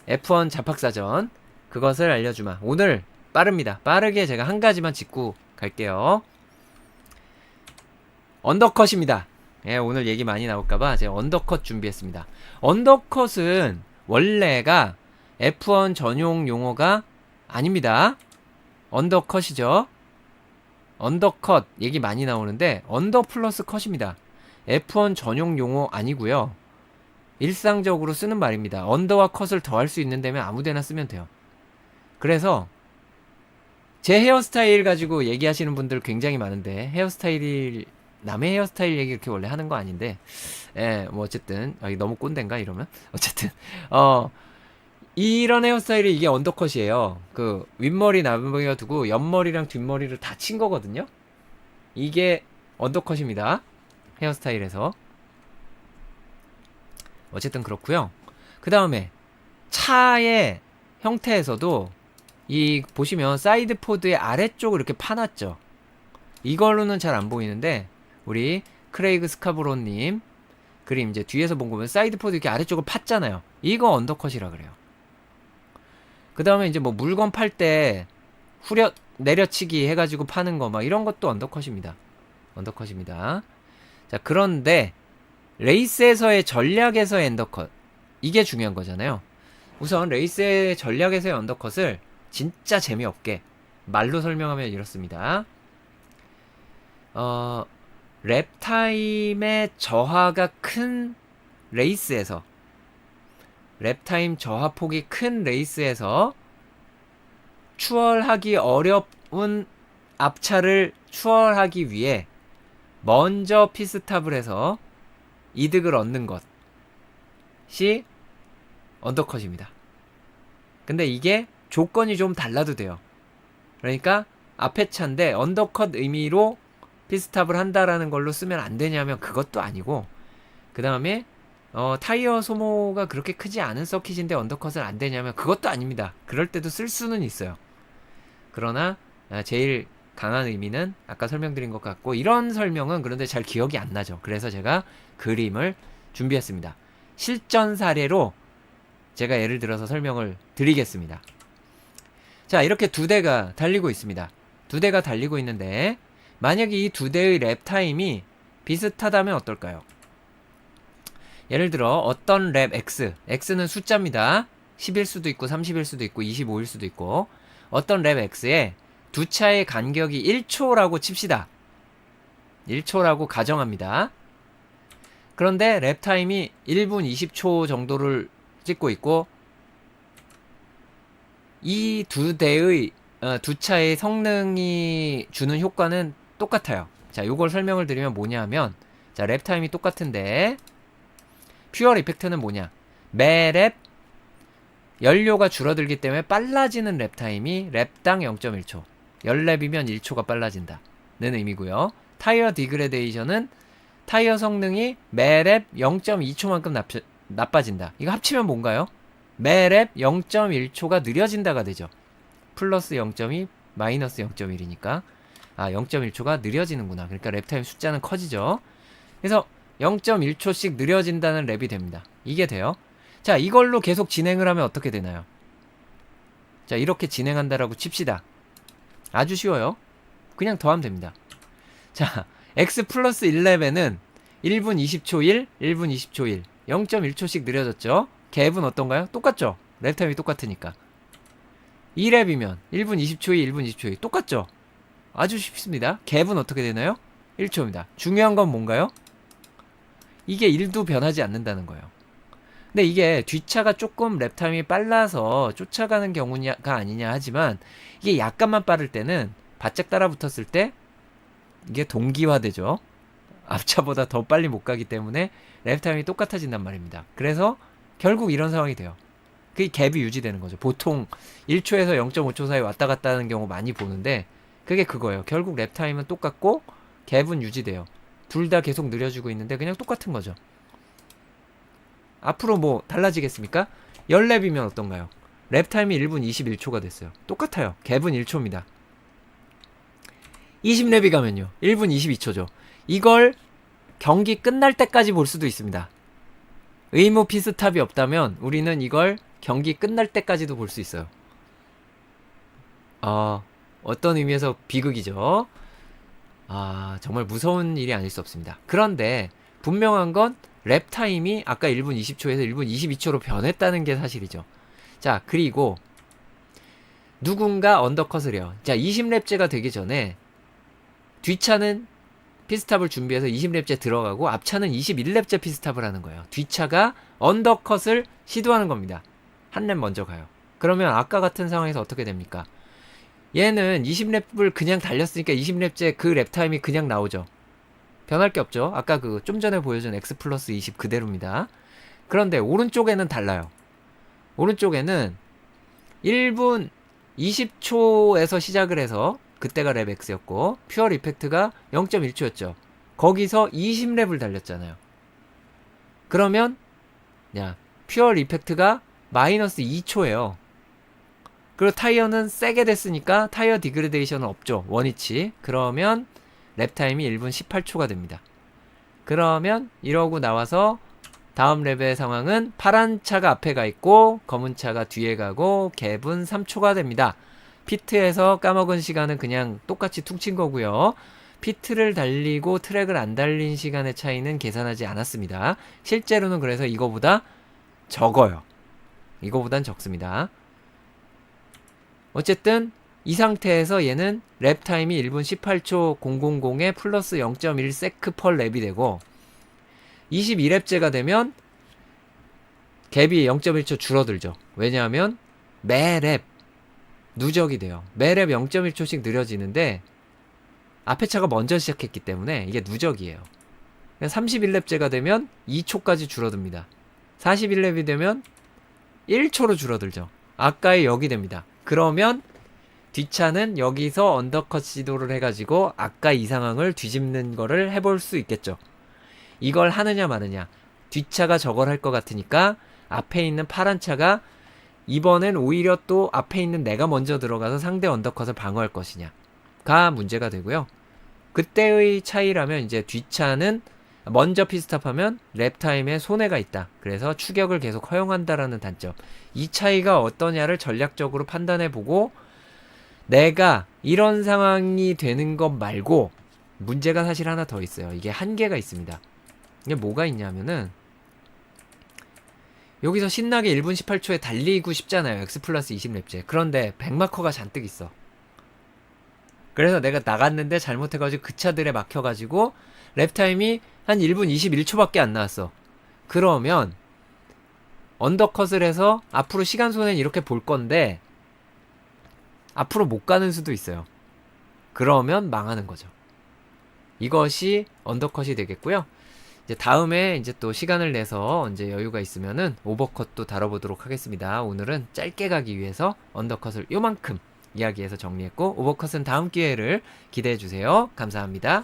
F1 잡학사전 그것을 알려주마. 오늘 빠릅니다. 빠르게 제가 한 가지만 짚고 갈게요. 언더컷입니다. 예, 오늘 얘기 많이 나올까봐 제가 언더컷 준비했습니다. 언더컷은 원래가 F1 전용 용어가 아닙니다. 언더컷이죠. 언더컷 얘기 많이 나오는데 언더 플러스 컷입니다. F1 전용 용어 아니고요. 일상적으로 쓰는 말입니다. 언더와 컷을 더할 수 있는 데면 아무데나 쓰면 돼요. 그래서 제 헤어스타일 가지고 얘기하시는 분들 굉장히 많은데 헤어스타일이 남의 헤어스타일 얘기 이렇게 원래 하는 거 아닌데 뭐 어쨌든 너무 꼰대인가 이러면 어쨌든 이런 헤어스타일이 이게 언더컷이에요. 그 윗머리 남머리가 두고 옆머리랑 뒷머리를 다 친 거거든요. 이게 언더컷입니다. 헤어스타일에서. 어쨌든 그렇고요. 그 다음에 차의 형태에서도 이 보시면 사이드 포드의 아래쪽을 이렇게 파놨죠. 이걸로는 잘 안 보이는데 우리 크레이그 스카브로님 그림 이제 뒤에서 본 거면 사이드 포드 이렇게 아래쪽을 팠잖아요. 이거 언더컷이라 그래요. 그 다음에 이제 뭐 물건 팔 때 후려 내려치기 해가지고 파는 거 막 이런 것도 언더컷입니다. 언더컷입니다. 자, 그런데 레이스에서의 전략에서의 언더컷 이게 중요한 거잖아요. 우선 레이스의 전략에서의 언더컷을 진짜 재미없게 말로 설명하면 이렇습니다. 랩타임의 저하가 큰 레이스에서 랩타임 저하폭이 큰 레이스에서 추월하기 어려운 앞차를 추월하기 위해 먼저 피스탑을 해서 이득을 얻는 것이 언더컷입니다. 근데 이게 조건이 좀 달라도 돼요. 그러니까 앞에 차인데 언더컷 의미로 피스탑을 한다라는 걸로 쓰면 안 되냐면 그것도 아니고, 그 다음에 타이어 소모가 그렇게 크지 않은 서킷인데 언더컷을 안 되냐면 그것도 아닙니다. 그럴 때도 쓸 수는 있어요. 그러나 제일 강한 의미는 아까 설명드린 것 같고, 이런 설명은 그런데 잘 기억이 안 나죠. 그래서 제가 그림을 준비했습니다. 실전 사례로 제가 예를 들어서 설명을 드리겠습니다. 자, 이렇게 두 대가 달리고 있습니다. 두 대가 달리고 있는데 만약에 이 두 대의 랩 타임이 비슷하다면 어떨까요? 예를 들어 어떤 랩 X는 숫자입니다. 10일 수도 있고 30일 수도 있고 25일 수도 있고, 어떤 랩 X에 두 차의 간격이 1초라고 칩시다. 1초라고 가정합니다. 그런데 랩 타임이 1분 20초 정도를 찍고 있고, 이 두 대의 두 차의 성능이 주는 효과는 똑같아요. 자, 요걸 설명을 드리면 뭐냐 하면, 자, 랩 타임이 똑같은데 퓨얼 이펙트는 뭐냐, 매랩 연료가 줄어들기 때문에 빨라지는 랩 타임이 랩당 0.1초, 10랩이면 1초가 빨라진다는 의미고요. 타이어 디그레데이션은 타이어 성능이 매랩 0.2초만큼 나빠진다. 이거 합치면 뭔가요? 매랩 0.1초가 느려진다가 되죠. 플러스 0.2 마이너스 0.1이니까 0.1초가 느려지는구나. 그러니까 랩타임 숫자는 커지죠. 그래서 0.1초씩 느려진다는 랩이 됩니다. 이게 돼요. 자, 이걸로 계속 진행을 하면 어떻게 되나요? 자, 이렇게 진행한다라고 칩시다. 아주 쉬워요. 그냥 더하면 됩니다. 자, x 플러스 1랩에는 1분 20초 1, 1분 20초 1, 0.1초씩 느려졌죠. 갭은 어떤가요? 똑같죠. 랩타임이 똑같으니까. 2랩이면 1분 20초 2, 1분 20초 2 똑같죠. 아주 쉽습니다. 갭은 어떻게 되나요? 1초입니다. 중요한 건 뭔가요? 이게 1도 변하지 않는다는 거예요. 근데 이게 뒷차가 조금 랩타임이 빨라서 쫓아가는 경우가 아니냐 하지만, 이게 약간만 빠를 때는 바짝 따라붙었을 때 이게 동기화되죠. 앞차보다 더 빨리 못 가기 때문에 랩타임이 똑같아진단 말입니다. 그래서 결국 이런 상황이 돼요. 그 갭이 유지되는 거죠. 보통 1초에서 0.5초 사이 왔다 갔다 하는 경우 많이 보는데 그게 그거예요. 결국 랩타임은 똑같고 갭은 유지돼요. 둘 다 계속 느려지고 있는데 그냥 똑같은 거죠. 앞으로 뭐 달라지겠습니까? 10랩이면 어떤가요? 랩타임이 1분 21초가 됐어요. 똑같아요. 갭은 1초입니다. 20랩이 가면요, 1분 22초죠. 이걸 경기 끝날 때까지 볼 수도 있습니다. 의무 피스탑이 없다면 우리는 이걸 경기 끝날 때까지도 볼 수 있어요. 어떤 의미에서 비극이죠. 정말 무서운 일이 아닐 수 없습니다. 그런데 분명한 건 랩타임이 아까 1분 20초에서 1분 22초로 변했다는 게 사실이죠. 자, 그리고 누군가 언더컷을 해요. 자, 20랩째가 되기 전에 뒷차는 피스탑을 준비해서 20랩째 들어가고 앞차는 21랩째 피스탑을 하는 거예요. 뒷차가 언더컷을 시도하는 겁니다. 한 랩 먼저 가요. 그러면 아까 같은 상황에서 어떻게 됩니까? 얘는 20랩을 그냥 달렸으니까 20랩째 그 랩타임이 그냥 나오죠. 변할 게 없죠. 아까 그 좀 전에 보여준 X 플러스 20 그대로입니다. 그런데 오른쪽에는 달라요. 오른쪽에는 1분 20초에서 시작을 해서 그때가 랩 X였고 퓨얼 이펙트가 0.1초였죠. 거기서 20랩을 달렸잖아요. 그러면 퓨얼 이펙트가 마이너스 2초예요. 그리고 타이어는 세게 됐으니까 타이어 디그레데이션은 없죠. 원위치. 그러면 랩타임이 1분 18초가 됩니다. 그러면 이러고 나와서 다음 랩의 상황은 파란 차가 앞에 가 있고 검은 차가 뒤에 가고 갭은 3초가 됩니다. 피트에서 까먹은 시간은 그냥 똑같이 퉁친 거고요. 피트를 달리고 트랙을 안 달린 시간의 차이는 계산하지 않았습니다. 실제로는 그래서 이거보다 적어요. 이거보단 적습니다. 어쨌든 이 상태에서 얘는 랩타임이 1분 18초 000에 플러스 0.1 세크 펄 랩이 되고 22랩째가 되면 갭이 0.1초 줄어들죠. 왜냐하면 매 랩 누적이 돼요. 매 랩 0.1초씩 느려지는데 앞에 차가 먼저 시작했기 때문에 이게 누적이에요. 31랩째가 되면 2초까지 줄어듭니다. 41랩이 되면 1초로 줄어들죠. 아까의 역이 됩니다. 그러면 뒷차는 여기서 언더컷 시도를 해가지고 아까 이 상황을 뒤집는 거를 해볼 수 있겠죠. 이걸 하느냐 마느냐. 뒷차가 저걸 할 것 같으니까 앞에 있는 파란 차가 이번엔 오히려 또 앞에 있는 내가 먼저 들어가서 상대 언더컷을 방어할 것이냐가 문제가 되고요. 그때의 차이라면 이제 뒷차는 먼저 피스탑하면 랩타임에 손해가 있다. 그래서 추격을 계속 허용한다라는 단점. 이 차이가 어떠냐를 전략적으로 판단해보고 내가 이런 상황이 되는 것 말고 문제가 사실 하나 더 있어요. 이게 한계가 있습니다. 이게 뭐가 있냐면은 여기서 신나게 1분 18초에 달리고 싶잖아요. X 플러스 20랩째. 그런데 백마커가 잔뜩 있어. 그래서 내가 나갔는데 잘못해가지고 그 차들에 막혀가지고 랩타임이 한 1분 21초밖에 안 나왔어. 그러면 언더컷을 해서 앞으로 시간 손해는 이렇게 볼 건데 앞으로 못 가는 수도 있어요. 그러면 망하는 거죠. 이것이 언더컷이 되겠고요. 이제 다음에 이제 또 시간을 내서 이제 여유가 있으면은 오버컷도 다뤄보도록 하겠습니다. 오늘은 짧게 가기 위해서 언더컷을 요만큼 이야기해서 정리했고 오버컷은 다음 기회를 기대해 주세요. 감사합니다.